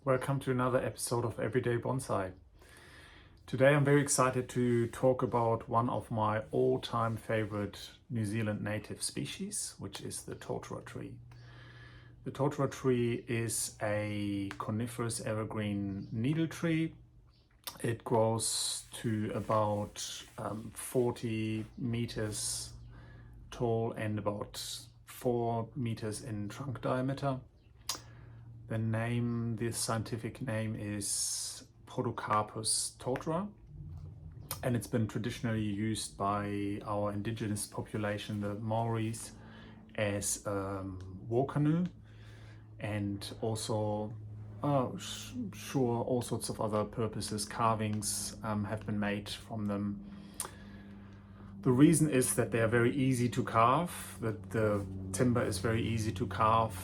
Welcome to another episode of Everyday Bonsai. Today I'm very excited to talk about one of my all-time favorite New Zealand native species, which is the Totara tree. The Totara tree is a coniferous evergreen needle tree. It grows to about 40 meters tall and about 4 meters in trunk diameter. The scientific name is Podocarpus totara, and it's been traditionally used by our indigenous population, the Maoris, as war canoe, and also all sorts of other purposes. Carvings have been made from them. The reason is that they are very easy to carve, that the timber is very easy to carve.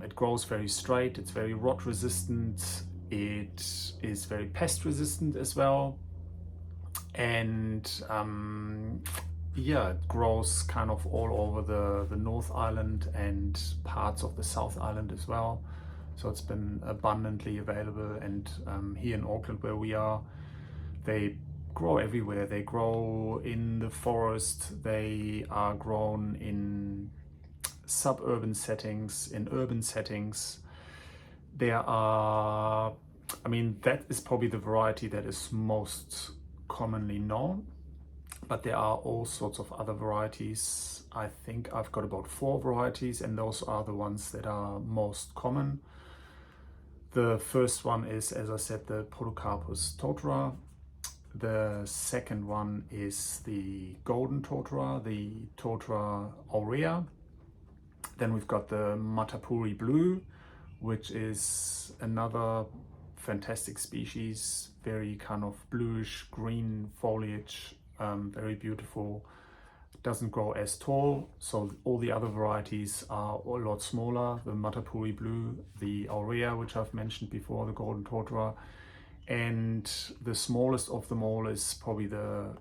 It grows very straight, it's very rot resistant, it is very pest resistant as well, and it grows kind of all over the North Island and parts of the South Island as well. So it's been abundantly available, and here in Auckland where we are, they grow everywhere. They grow in the forest, they are grown in suburban settings, in urban settings. There are, that is probably the variety that is most commonly known, but there are all sorts of other varieties. I think I've got about 4 varieties, and those are the ones that are most common. The first one is, as I said, the Podocarpus totara. The second one is the golden totara, the Totara aurea. Then we've got the Matapuri blue, which is another fantastic species, very kind of bluish green foliage, very beautiful. It doesn't grow as tall, so all the other varieties are a lot smaller. The Matapuri blue, the aurea, which I've mentioned before, the golden totara, and the smallest of them all is probably the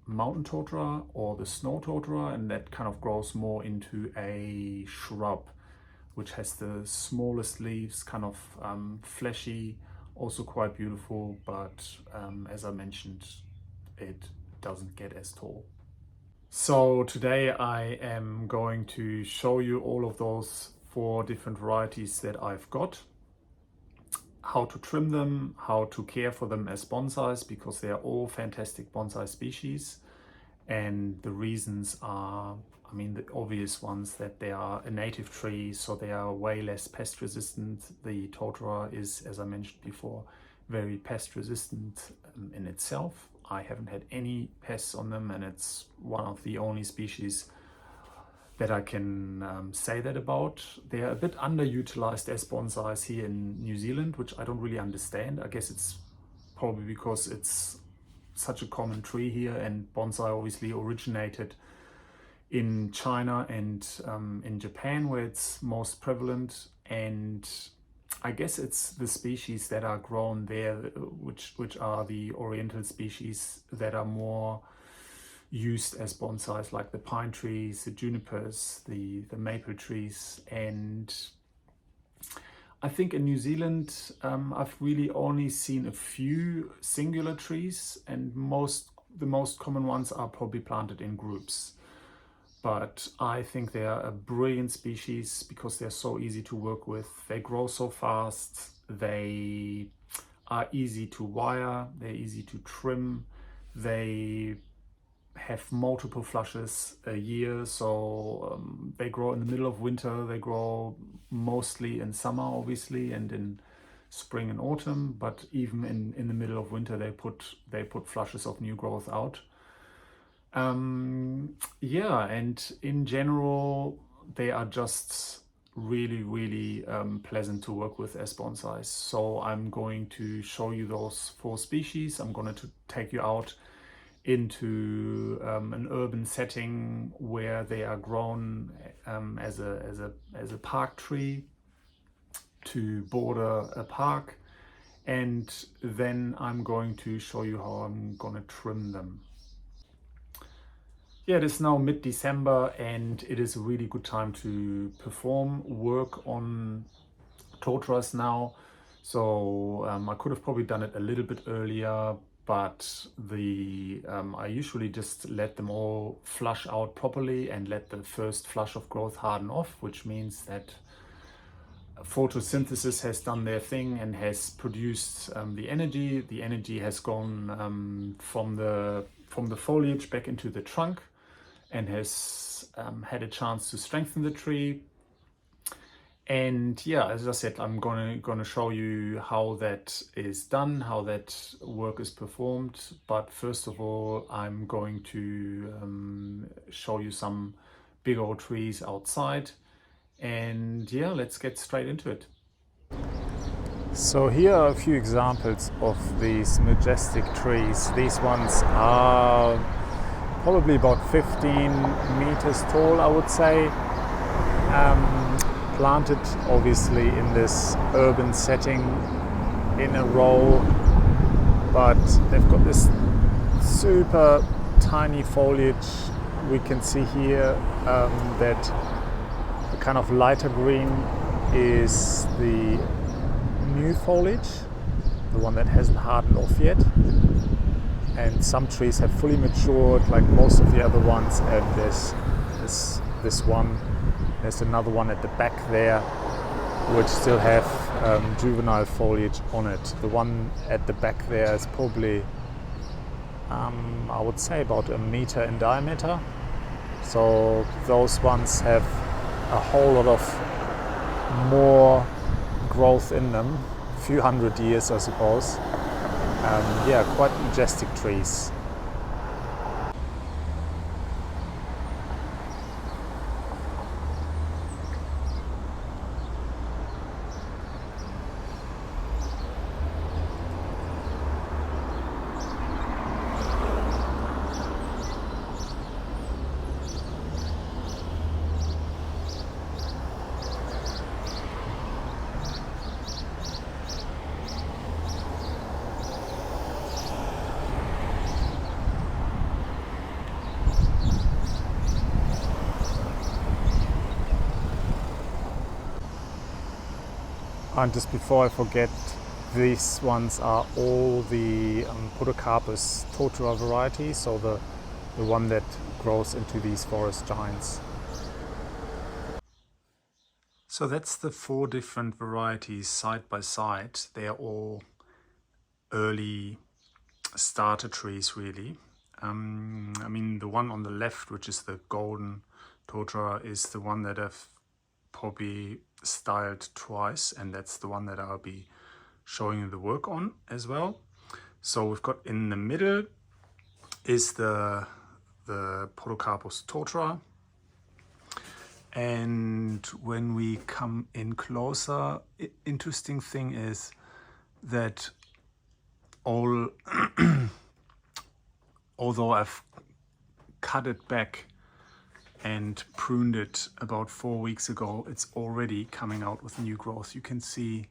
mountain totara or the snow totara, and that kind of grows more into a shrub, which has the smallest leaves, kind of fleshy, also quite beautiful, but as I mentioned, it doesn't get as tall. So today I am going to show you all of those 4 different varieties that I've got, how to trim them, how to care for them as bonsais, because they are all fantastic bonsai species. And the reasons are, the obvious ones, that they are a native tree, so they are way less pest resistant. The totara is, as I mentioned before, very pest resistant in itself. I haven't had any pests on them, and it's one of the only species that I can say that about. They are a bit underutilized as bonsais here in New Zealand, which I don't really understand. I guess it's probably because it's such a common tree here, and bonsai obviously originated in China and in Japan, where it's most prevalent. And I guess it's the species that are grown there, which are the oriental species that are more used as bonsais, like the pine trees, the junipers, the maple trees. And I think in New Zealand I've really only seen a few singular trees, and the most common ones are probably planted in groups. But I think they are a brilliant species because they're so easy to work with. They grow so fast, they are easy to wire, they're easy to trim, they have multiple flushes a year, so they grow in the middle of winter, they grow mostly in summer obviously, and in spring and autumn, but even in the middle of winter they put flushes of new growth out. And in general they are just really pleasant to work with as bonsais. So I'm going to show you those 4 species. I'm going to take you out into an urban setting where they are grown as a park tree to border a park, and then I'm going to show you how I'm going to trim them. Yeah, it is now mid-December, and it is a really good time to perform work on totaras now. So I could have probably done it a little bit earlier, but I usually just let them all flush out properly and let the first flush of growth harden off, which means that photosynthesis has done their thing and has produced the energy. The energy has gone from the foliage back into the trunk and has had a chance to strengthen the tree. And yeah, as I said, I'm gonna show you how that is done, how that work is performed. But first of all, I'm going to show you some big old trees outside. And yeah, let's get straight into it. So here are a few examples of these majestic trees. These ones are probably about 15 meters tall, I would say. Planted obviously in this urban setting in a row, but they've got this super tiny foliage. We can see here that the kind of lighter green is the new foliage, the one that hasn't hardened off yet. And some trees have fully matured, like most of the other ones, and there's this one. There's another one at the back there which still have juvenile foliage on it. The one at the back there is probably, I would say, about a meter in diameter. So those ones have a whole lot of more growth in them, a few hundred years I suppose. Yeah, quite majestic trees. And just before I forget, these ones are all the Podocarpus Totara varieties, so the one that grows into these forest giants. So that's the 4 different varieties side by side. They are all early starter trees really. I mean, the one on the left, which is the golden Totara, is the one that I've probably styled twice, and that's the one that I'll be showing you the work on as well. So we've got in the middle is the Podocarpus Totara, and when we come in closer, interesting thing is that although I've cut it back and pruned it about 4 weeks ago, it's already coming out with new growth. You can see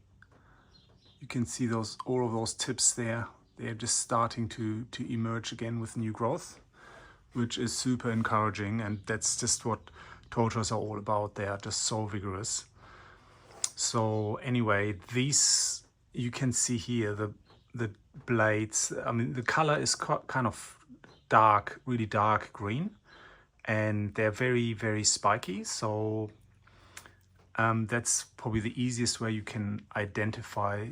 those, all of those tips there. They're just starting to emerge again with new growth, which is super encouraging, and that's just what Totaras are all about. They are just so vigorous. So anyway, these, you can see here the blades. I mean, the color is kind of dark, really dark green, and they're very, very spiky. So that's probably the easiest way you can identify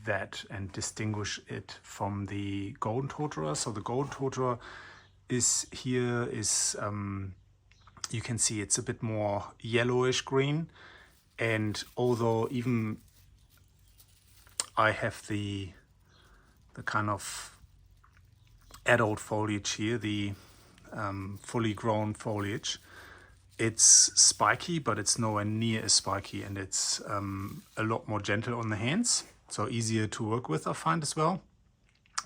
that and distinguish it from the golden Totara. So the golden Totara is here, you can see it's a bit more yellowish green, and although even I have the kind of adult foliage here, the fully grown foliage, it's spiky, but it's nowhere near as spiky, and it's a lot more gentle on the hands, so easier to work with, I find, as well,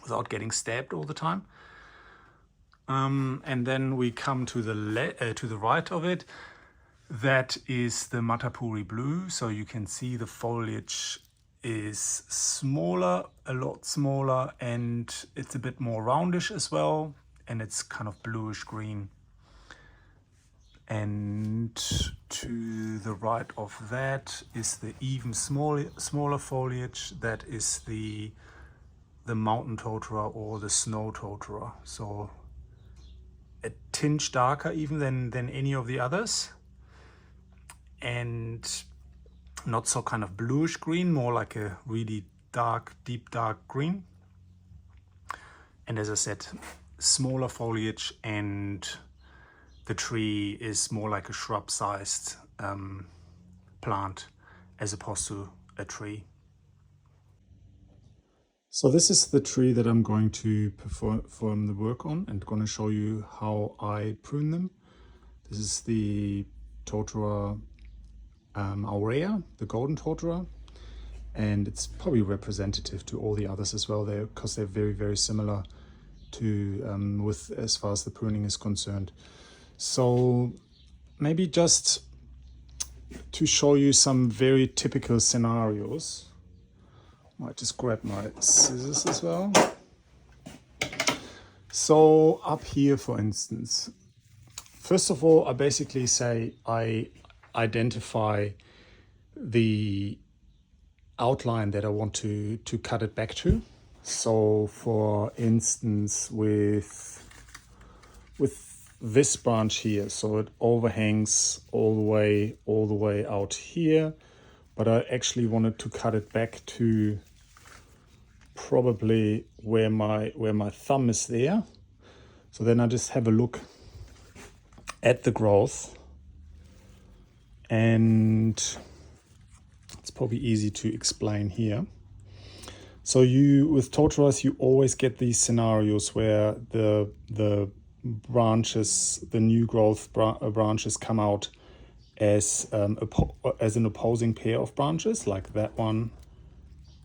without getting stabbed all the time. And then we come to the right of it. That is the Matapuri blue. So you can see the foliage is smaller, a lot smaller, and it's a bit more roundish as well, and it's kind of bluish green. And to the right of that is the even smaller foliage. That is the mountain totara or the snow totara. So a tinge darker even than any of the others, and not so kind of bluish green, more like a really dark, deep dark green. And as I said, smaller foliage, and the tree is more like a shrub-sized plant as opposed to a tree. So this is the tree that I'm going to perform the work on, and going to show you how I prune them. This is the Totara aurea, the golden totara, and it's probably representative to all the others as well there, because they're very, very similar to with as far as the pruning is concerned. So maybe just to show you some very typical scenarios, I might just grab my scissors as well. So up here, for instance, first of all, I basically say I identify the outline that I want to cut it back to. So for instance, with this branch here, so it overhangs all the way out here, but I actually wanted to cut it back to probably where my thumb is there. So then I just have a look at the growth, and it's probably easy to explain here. So with totaras, you always get these scenarios where the branches, the new growth branches come out as an opposing pair of branches, like that one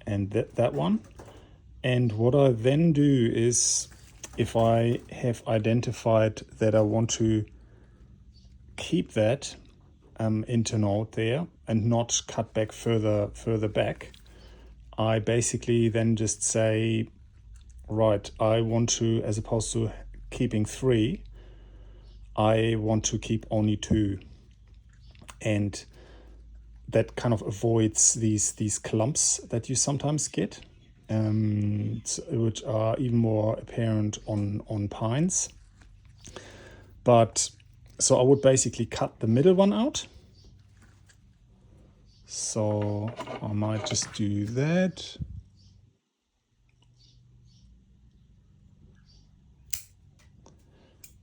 and that one. And what I then do is, if I have identified that I want to keep that internode there and not cut back further back, I basically then just say, right, I want to, as opposed to keeping 3, I want to keep only 2. And that kind of avoids these clumps that you sometimes get, which are even more apparent on pines. But so I would basically cut the middle one out. So I might just do that.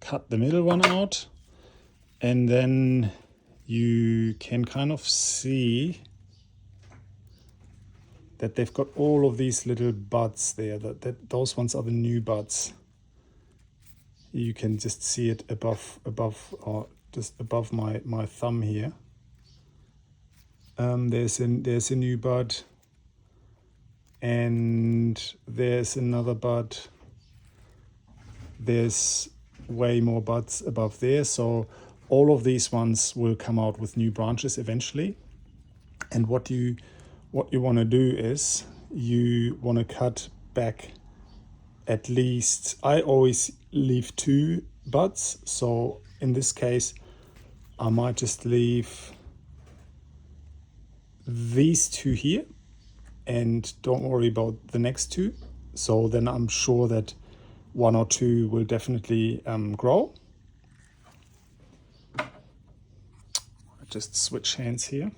Cut the middle one out, and then you can kind of see that they've got all of these little buds there. That those ones are the new buds. You can just see it above or just above my thumb here. There's a new bud, and there's another bud. There's way more buds above there. So all of these ones will come out with new branches eventually. And what you want to do is you want to cut back at least, I always leave 2 buds. So in this case, I might just leave these 2 here and don't worry about the next 2. So then I'm sure that 1 or 2 will definitely grow. I just switch hands here.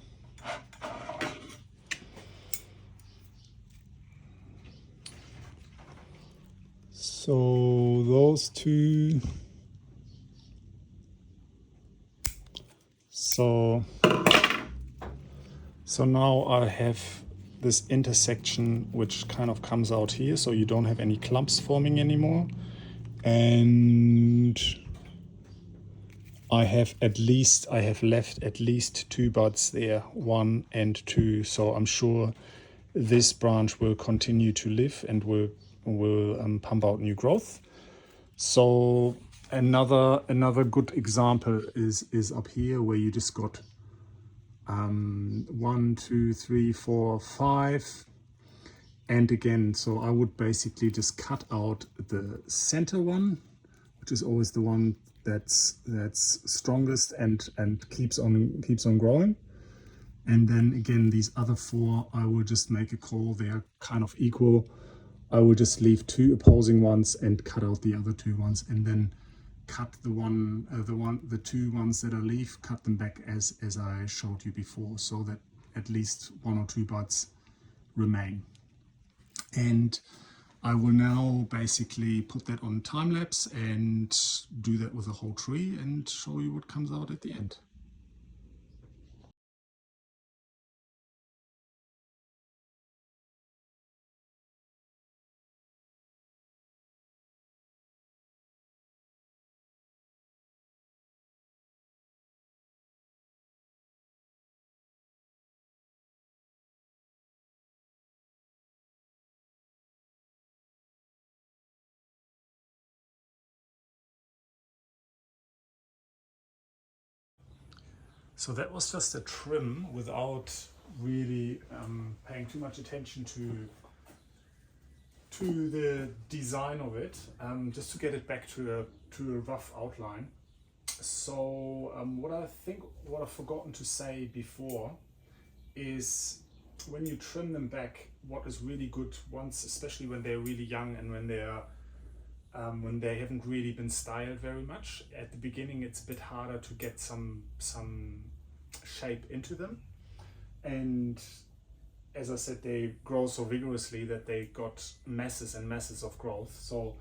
So those 2. So now I have this intersection which kind of comes out here, so you don't have any clumps forming anymore. And I have left at least 2 buds there, 1 and 2. So I'm sure this branch will continue to live and will pump out new growth. So another good example is up here, where you just got 1, 2, 3, 4, 5. And again, so I would basically just cut out the center one, which is always the one that's strongest and keeps on growing. And then again, these other 4, I will just make a call. They are kind of equal. I will just leave 2 opposing ones and cut out the other 2 ones, and then cut the 2 ones that I leave, cut them back as I showed you before, so that at least 1 or 2 buds remain. And I will now basically put that on time lapse and do that with the whole tree and show you what comes out at the end. So that was just a trim without really paying too much attention to the design of it, just to get it back to a rough outline. So what I've forgotten to say before is, when you trim them back, what is really good once, especially when they're really young and when they haven't really been styled very much at the beginning, it's a bit harder to get some shape into them. And as I said, they grow so vigorously that they got masses and masses of growth. So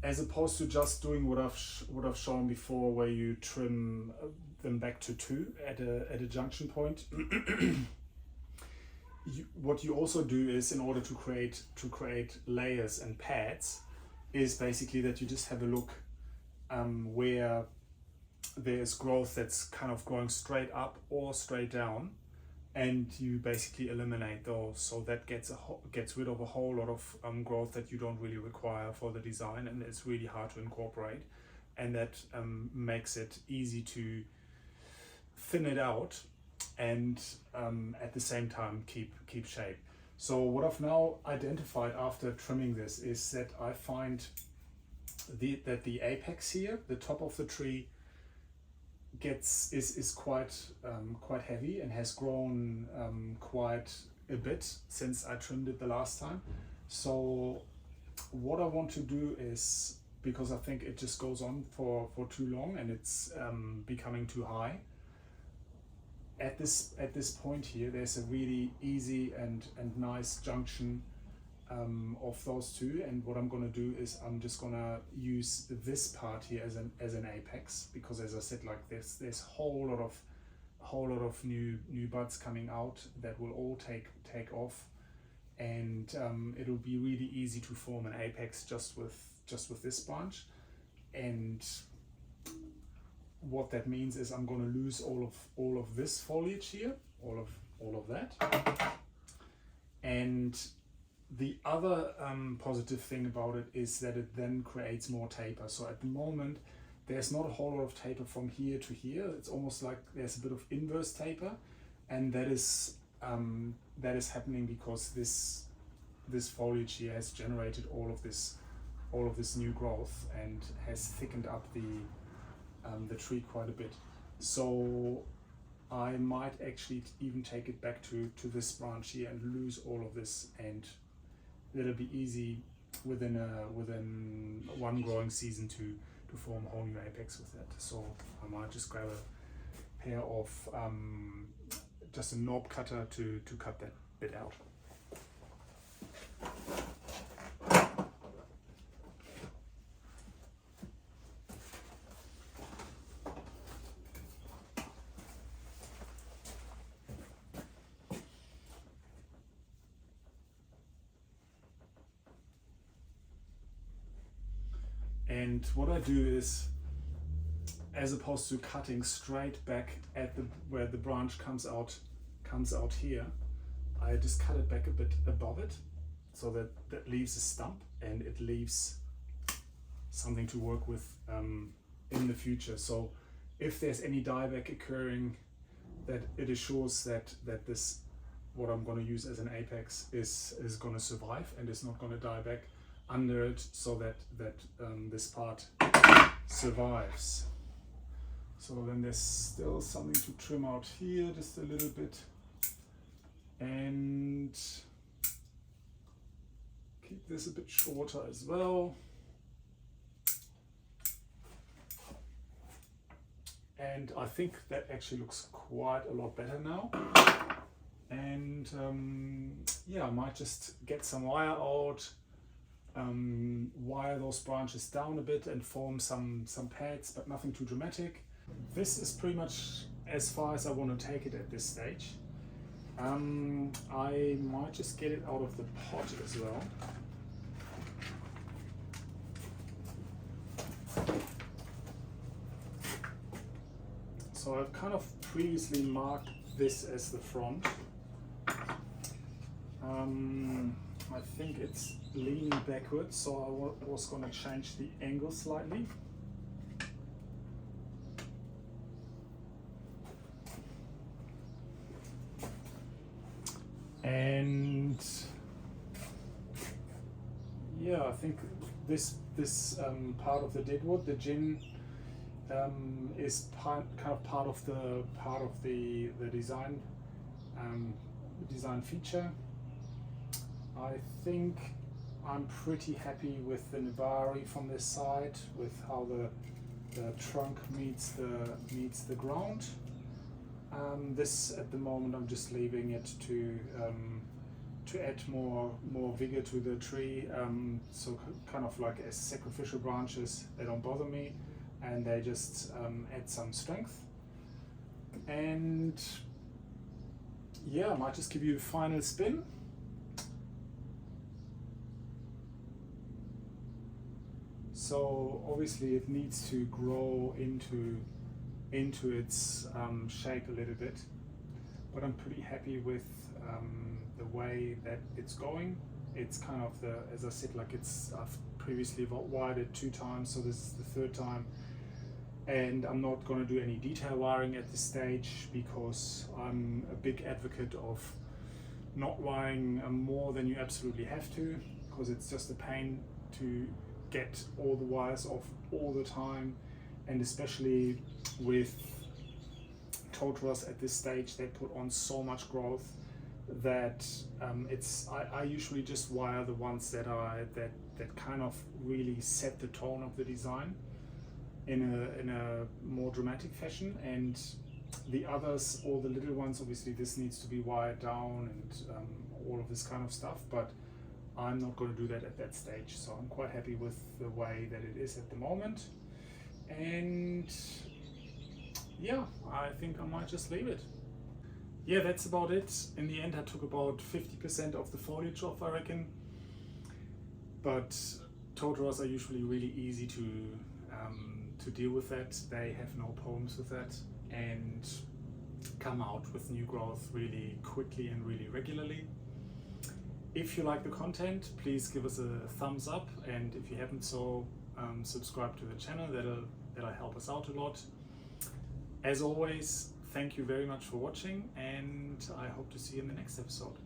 as opposed to just doing what I've shown before, where you trim them back to 2 at a junction point, what you also do is, in order to create layers and pads, is basically that you just have a look where there's growth that's kind of going straight up or straight down, and you basically eliminate those. So that gets rid of a whole lot of growth that you don't really require for the design, and it's really hard to incorporate, and that makes it easy to thin it out and at the same time keep shape. So what I've now identified after trimming this is that I find that the apex here, the top of the tree, is quite heavy and has grown quite a bit since I trimmed it the last time. So what I want to do is, because I think it just goes on for too long and it's becoming too high, at this point here, there's a really easy and nice junction of those 2, and what I'm going to do is I'm just going to use this part here as an apex, because as I said, like there's a whole lot of new buds coming out that will all take off, and it'll be really easy to form an apex just with this branch. And what that means is I'm going to lose all of this foliage here, all of that. And the other positive thing about it is that it then creates more taper. So at the moment, there's not a whole lot of taper from here to here. It's almost like there's a bit of inverse taper, and that is happening because this foliage here has generated all of this new growth and has thickened up the tree quite a bit. So I might actually even take it back to this branch here and lose all of this, and it'll be easy within one growing season to form a whole new apex with that. So I might just grab a pair of just a knob cutter to cut that bit out. And what I do is, as opposed to cutting straight back at where the branch comes out here, I just cut it back a bit above it, so that leaves a stump and it leaves something to work with in the future. So if there's any dieback occurring, that it assures that this, what I'm going to use as an apex, is going to survive and is not going to die back under it, so that this part survives. So then there's still something to trim out here, just a little bit, and keep this a bit shorter as well. And I think that actually looks quite a lot better now. And yeah, I might just get some wire out, wire those branches down a bit and form some pads, but nothing too dramatic. This is pretty much as far as I want to take it at this stage. I might just get it out of the pot as well. So I've kind of previously marked this as the front. I think it's leaning backwards, so I was going to change the angle slightly. And yeah, I think this part of the deadwood, the gin, is kind of part of the design design feature. I think I'm pretty happy with the Nibari from this side, with how the trunk meets the ground. This at the moment I'm just leaving it to add more vigor to the tree, so kind of like as sacrificial branches. They don't bother me, and they just add some strength. And yeah, I might just give you a final spin. So obviously it needs to grow into its shape a little bit, but I'm pretty happy with the way that it's going. It's kind of as I said, like I've previously wired it 2 times, so this is the 3rd time. And I'm not going to do any detail wiring at this stage, because I'm a big advocate of not wiring more than you absolutely have to, because it's just a pain to get all the wires off all the time. And especially with Totaras at this stage, they put on so much growth that I usually just wire the ones that kind of really set the tone of the design in a more dramatic fashion, and the others, all the little ones, obviously this needs to be wired down and all of this kind of stuff, but I'm not going to do that at that stage. So I'm quite happy with the way that it is at the moment. And yeah, I think I might just leave it. Yeah, that's about it. In the end, I took about 50% of the foliage off, I reckon. But Totaras are usually really easy to deal with that. They have no problems with that and come out with new growth really quickly and really regularly. If you like the content, please give us a thumbs up, and if you haven't subscribe to the channel. That'll help us out a lot. As always, thank you very much for watching, and I hope to see you in the next episode.